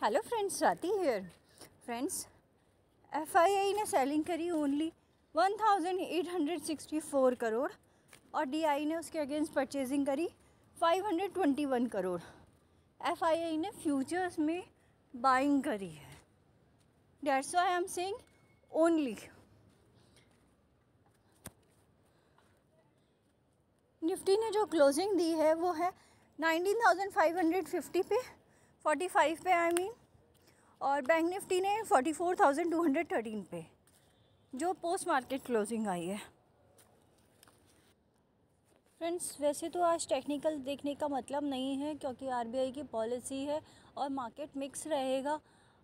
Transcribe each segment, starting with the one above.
Hello friends, Swati here. Friends, FII ने selling करी only 1864 crore और डीआई ने उसके अगेंस्ट परचेजिंग करी 521 करोड़। एफआईआई ने फ्यूचर्स में बाइंग करी है। That's why I am saying only. Nifty ने जो क्लोजिंग दी है वो है 19,550 पे, 45 पे आई मीन, और बैंक निफ्टी ने 44,213 पे जो पोस्ट मार्केट क्लोजिंग आई है। फ्रेंड्स, वैसे तो आज टेक्निकल देखने का मतलब नहीं है क्योंकि आरबीआई की पॉलिसी है और मार्केट मिक्स रहेगा,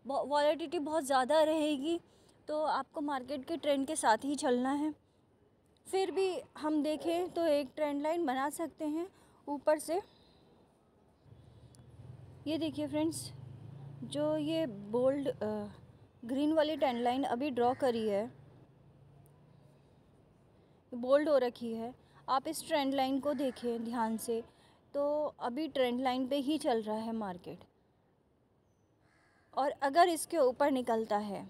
वॉलेटिलिटी बहुत ज़्यादा रहेगी, तो आपको मार्केट के ट्रेंड के साथ ही चलना है। फिर भी हम देखें तो एक ट्रेंड लाइन बना सकते हैं ऊपर से। ये देखिए फ्रेंड्स, जो ये बोल्ड ग्रीन वाली ट्रेंड लाइन अभी ड्रॉ करी है, बोल्ड हो रखी है, आप इस ट्रेंड लाइन को देखें ध्यान से तो अभी ट्रेंड लाइन पे ही चल रहा है मार्केट। और अगर इसके ऊपर निकलता है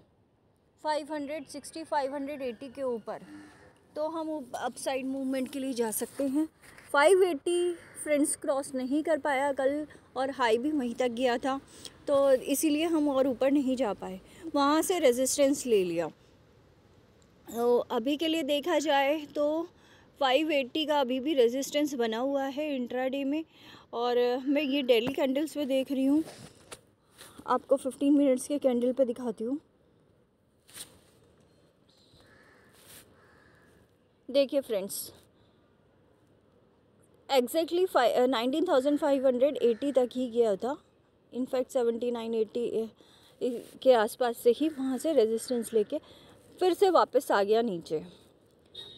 560 580 के ऊपर तो हम अपसाइड मूवमेंट के लिए जा सकते हैं। 580 फ्रेंड्स क्रॉस नहीं कर पाया कल और हाई भी वहीं तक गया था, तो इसीलिए हम और ऊपर नहीं जा पाए, वहाँ से रेजिस्टेंस ले लिया। तो अभी के लिए देखा जाए तो 580 का अभी भी रेजिस्टेंस बना हुआ है इंट्राडे में। और मैं ये डेली कैंडल्स पे देख रही हूँ, आपको 15 मिनट्स के कैंडल पे दिखाती हूँ। देखिए फ्रेंड्स, एग्जैक्टली 19,580 तक ही गया था, इनफैक्ट 7980 के आसपास से ही वहाँ से रेजिस्टेंस लेके फिर से वापस आ गया नीचे,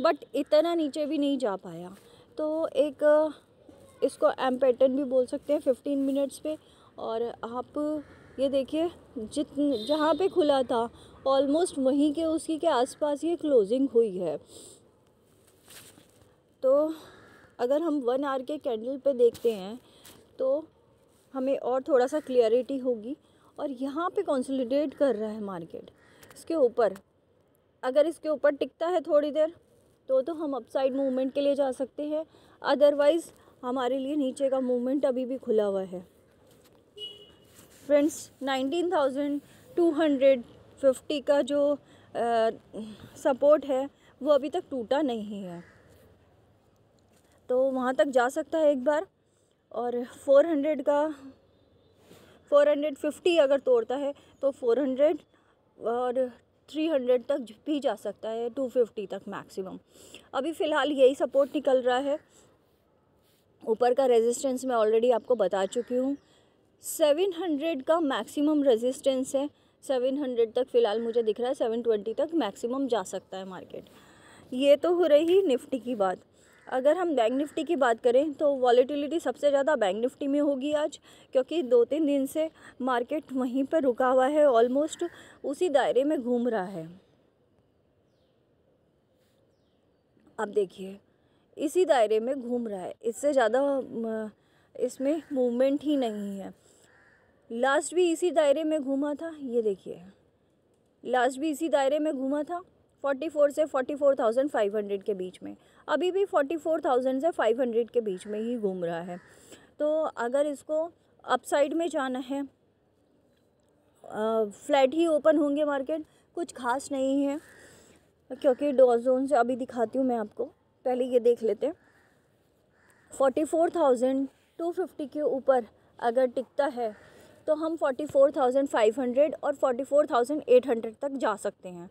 बट इतना नीचे भी नहीं जा पाया। तो एक इसको एम पैटर्न भी बोल सकते हैं 15 मिनट्स पे। और आप ये देखिए, जहाँ पे खुला था ऑलमोस्ट वहीं के उसी के आसपास ये क्लोजिंग हुई है। तो अगर हम 1 आवर के कैंडल पे देखते हैं तो हमें और थोड़ा सा क्लियरिटी होगी। और यहाँ पे कंसोलिडेट कर रहा है मार्केट इसके ऊपर, अगर इसके ऊपर टिकता है थोड़ी देर तो हम अपसाइड मूवमेंट के लिए जा सकते हैं, अदरवाइज़ हमारे लिए नीचे का मूवमेंट अभी भी खुला हुआ है। फ्रेंड्स, 19,250 का जो सपोर्ट है वो अभी तक टूटा नहीं है, तो वहाँ तक जा सकता है एक बार। और 450 अगर तोड़ता है तो 400 और 300 तक भी जा सकता है, 250 तक मैक्सिमम। अभी फ़िलहाल यही सपोर्ट निकल रहा है। ऊपर का रेजिस्टेंस मैं ऑलरेडी आपको बता चुकी हूँ, 700 का मैक्सिमम रेजिस्टेंस है। 700 तक फ़िलहाल मुझे दिख रहा है, 720 तक मैक्सिमम जा सकता है मार्केट। ये तो हो रही निफ्टी की बात। अगर हम बैंक निफ्टी की बात करें तो वॉलेटिलिटी सबसे ज़्यादा बैंक निफ्टी में होगी आज, क्योंकि 2-3 दिन से मार्केट वहीं पर रुका हुआ है, ऑलमोस्ट उसी दायरे में घूम रहा है। अब देखिए, इसी दायरे में घूम रहा है, इससे ज़्यादा इसमें मूवमेंट ही नहीं है। लास्ट भी इसी दायरे में घूमा था, ये देखिए लास्ट भी इसी दायरे में घूमा था, 44 से 44,500 के बीच में। अभी भी 44,000 से 500 के बीच में ही घूम रहा है। तो अगर इसको अपसाइड में जाना है, फ्लैट ही ओपन होंगे मार्केट, कुछ खास नहीं है। क्योंकि डॉ जोन्स अभी दिखाती हूँ मैं आपको, पहले ये देख लेते हैं। 44,250 के ऊपर अगर टिकता है तो हम 44,500 और 44,800 तक जा सकते हैं।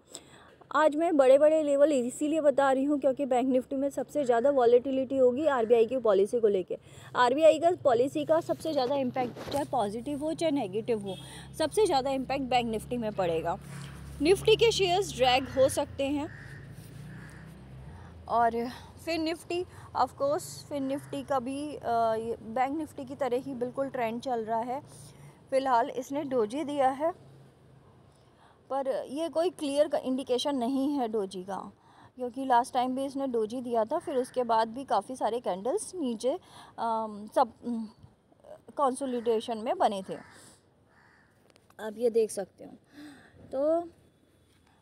आज मैं बड़े बड़े लेवल इसीलिए बता रही हूँ क्योंकि बैंक निफ्टी में सबसे ज़्यादा वॉलेटिलिटी होगी आरबीआई की पॉलिसी को लेके। आरबीआई का पॉलिसी का सबसे ज़्यादा इम्पैक्ट, चाहे पॉजिटिव हो चाहे नेगेटिव हो, सबसे ज़्यादा इम्पैक्ट बैंक निफ्टी में पड़ेगा। निफ्टी के शेयर्स ड्रैग हो सकते हैं। और फिर निफ्टी, ऑफ कोर्स फिर निफ्टी का भी बैंक निफ्टी की तरह ही बिल्कुल ट्रेंड चल रहा है। फ़िलहाल इसने डोजी दिया है, पर ये कोई क्लियर इंडिकेशन नहीं है डोजी का, क्योंकि लास्ट टाइम भी इसने डोजी दिया था, फिर उसके बाद भी काफ़ी सारे कैंडल्स नीचे सब कंसोलिडेशन में बने थे। आप ये देख सकते हो। तो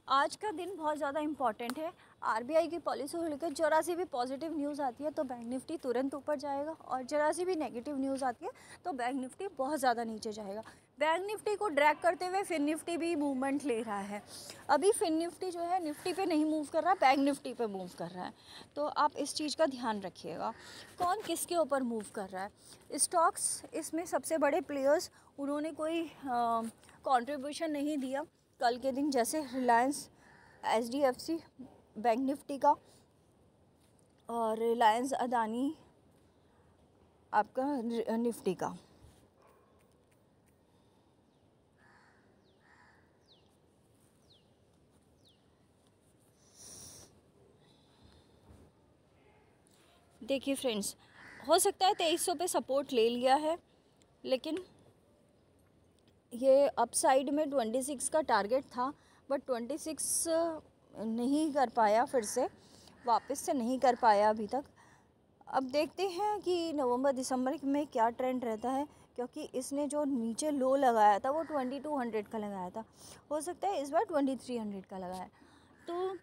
आज का दिन बहुत ज़्यादा इम्पॉर्टेंट है। आरबीआई की पॉलिसी को लेकर जरा सी भी पॉजिटिव न्यूज़ आती है तो बैंक निफ्टी तुरंत ऊपर जाएगा, और जरा सी भी नेगेटिव न्यूज़ आती है तो बैंक निफ्टी बहुत ज़्यादा नीचे जाएगा। बैंक निफ्टी को ड्रैग करते हुए फिन निफ्टी भी मूवमेंट ले रहा है। अभी फिन निफ्टी जो है निफ्टी पे नहीं मूव कर रहा, बैंक निफ्टी पे मूव कर रहा है। तो आप इस चीज़ का ध्यान रखिएगा, कौन किसके ऊपर मूव कर रहा है। स्टॉक्स इसमें सबसे बड़े प्लेयर्स, उन्होंने कोई कंट्रीब्यूशन नहीं दिया कल के दिन, जैसे रिलायंस, एचडीएफसी, बैंक निफ्टी का, और रिलायंस अदानी आपका निफ्टी का। देखिए फ्रेंड्स, हो सकता है 2300 पे सपोर्ट ले लिया है, लेकिन ये अपसाइड में 26 का टारगेट था, बट 26 नहीं कर पाया, फिर से वापस से नहीं कर पाया अभी तक। अब देखते हैं कि नवंबर दिसंबर में क्या ट्रेंड रहता है, क्योंकि इसने जो नीचे लो लगाया था वो 2200 का लगाया था, हो सकता है इस बार 2300 का लगाया। तो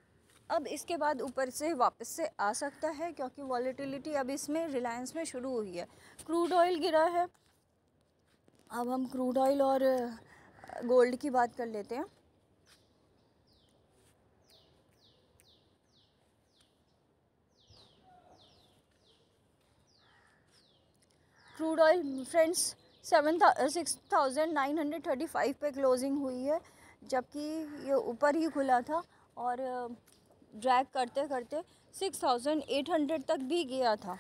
अब इसके बाद ऊपर से वापस से आ सकता है, क्योंकि वॉलेटिलिटी अब इसमें रिलायंस में शुरू हुई है। क्रूड ऑयल गिरा है। अब हम क्रूड ऑयल और गोल्ड की बात कर लेते हैं। क्रूड ऑयल फ्रेंड्स 6935 पे क्लोजिंग हुई है, जबकि ये ऊपर ही खुला था और ड्रैग करते करते 6800 तक भी गया था,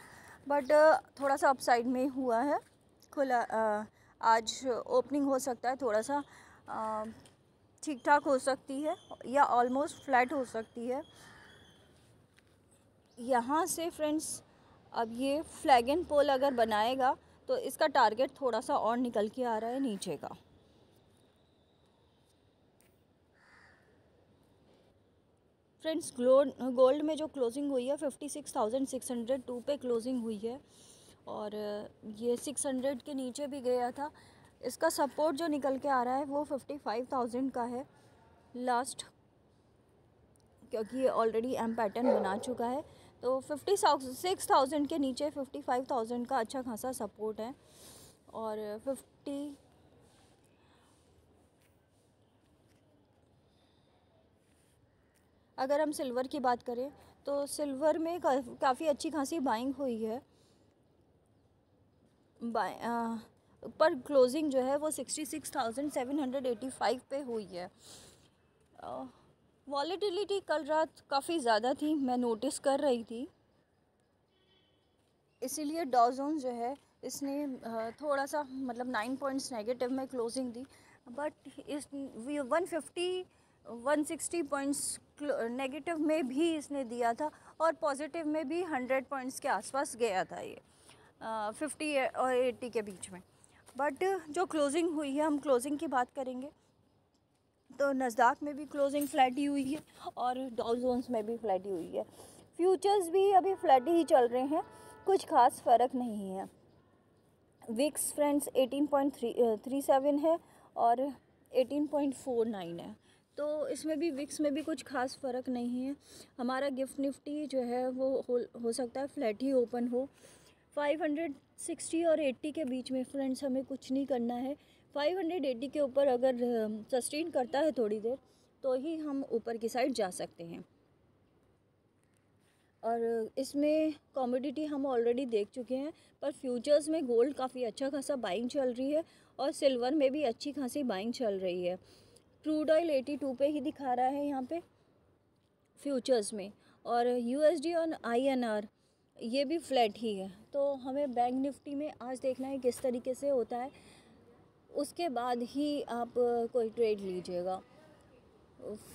बट थोड़ा सा अपसाइड में हुआ है। खुला आज ओपनिंग हो सकता है थोड़ा सा ठीक ठाक हो सकती है, या ऑलमोस्ट फ्लैट हो सकती है। यहाँ से फ्रेंड्स अब ये फ्लैग एंड पोल अगर बनाएगा तो इसका टारगेट थोड़ा सा और निकल के आ रहा है नीचे का। फ्रेंड्स गोल्ड में जो क्लोजिंग हुई है 56,602 पे क्लोजिंग हुई है, और ये 600 के नीचे भी गया था। इसका सपोर्ट जो निकल के आ रहा है वो 55,000 का है लास्ट, क्योंकि ये ऑलरेडी एम पैटर्न बना चुका है। तो 56,000 के नीचे 55,000 का अच्छा खासा सपोर्ट है, और 50 अगर हम सिल्वर की बात करें तो सिल्वर में काफ़ी अच्छी खासी बाइंग हुई है। पर क्लोजिंग जो है वो 66,785 पे हुई है। वॉलेटिलिटी कल रात काफ़ी ज़्यादा थी, मैं नोटिस कर रही थी, इसीलिए डॉ जोन्स जो है इसने थोड़ा सा मतलब 9 पॉइंट्स नेगेटिव में क्लोजिंग दी, बट इस 160 पॉइंट्स नेगेटिव में भी इसने दिया था, और पॉजिटिव में भी 100 पॉइंट्स के आसपास गया था ये 50 और 80 के बीच में। बट जो क्लोजिंग हुई है, हम क्लोजिंग की बात करेंगे तो नस्दाक में भी क्लोजिंग फ्लैट ही हुई है, और डॉ जोन्स में भी फ्लैट ही हुई है। फ्यूचर्स भी अभी फ्लैट ही चल रहे हैं, कुछ खास फ़र्क नहीं है। विक्स फ्रेंड्स 18.37 है और 18.49 है, तो इसमें भी विक्स में भी कुछ खास फ़र्क नहीं है। हमारा गिफ्ट निफ्टी जो है वो हो सकता है फ्लैट ही ओपन हो। 560 और 80 के बीच में फ्रेंड्स हमें कुछ नहीं करना है। 580 के ऊपर अगर सस्टेन करता है थोड़ी देर तो ही हम ऊपर की साइड जा सकते हैं। और इसमें कमोडिटी हम ऑलरेडी देख चुके हैं, पर फ्यूचर्स में गोल्ड काफ़ी अच्छा खासा बाइंग चल रही है, और सिल्वर में भी अच्छी खासी बाइंग चल रही है। क्रूड ऑयल 82 पे ही दिखा रहा है यहाँ पे फ्यूचर्स में, और यूएसडी और आईएनआर ये भी फ्लैट ही है। तो हमें बैंक निफ्टी में आज देखना है किस तरीके से होता है, उसके बाद ही आप कोई ट्रेड लीजिएगा।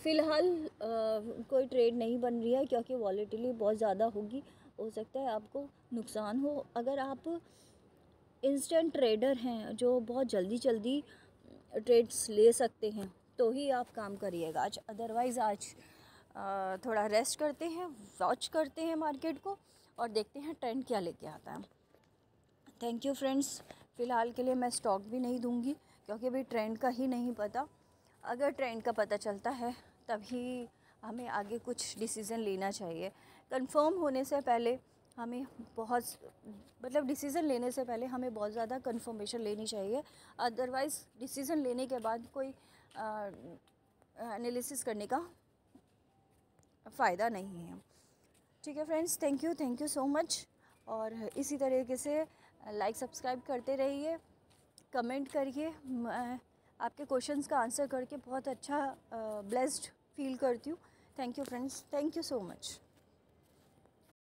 फ़िलहाल कोई ट्रेड नहीं बन रही है, क्योंकि वॉलेटिलिटी बहुत ज़्यादा होगी, हो सकता है आपको नुकसान हो। अगर आप इंस्टेंट ट्रेडर हैं जो बहुत जल्दी जल्दी ट्रेड्स ले सकते हैं तो ही आप काम करिएगा आज, अदरवाइज़ आज थोड़ा रेस्ट करते हैं, वॉच करते हैं मार्केट को और देखते हैं ट्रेंड क्या लेके आता है। Thank you friends. फ़िलहाल के लिए मैं स्टॉक भी नहीं दूंगी, क्योंकि अभी ट्रेंड का ही नहीं पता। अगर ट्रेंड का पता चलता है तभी हमें आगे कुछ डिसीज़न लेना चाहिए। कंफर्म होने से पहले हमें डिसीज़न लेने से पहले हमें बहुत ज़्यादा कंफर्मेशन लेनी चाहिए। अदरवाइज़ डिसीज़न लेने के बाद कोई एनालिसिस करने का फ़ायदा नहीं है। ठीक है friends, thank you so much. और इसी तरीके से लाइक सब्सक्राइब करते रहिए, कमेंट करिए। मैं आपके क्वेश्चंस का आंसर करके बहुत अच्छा ब्लेस्ड फील करती हूँ। Thank you friends, thank you so much.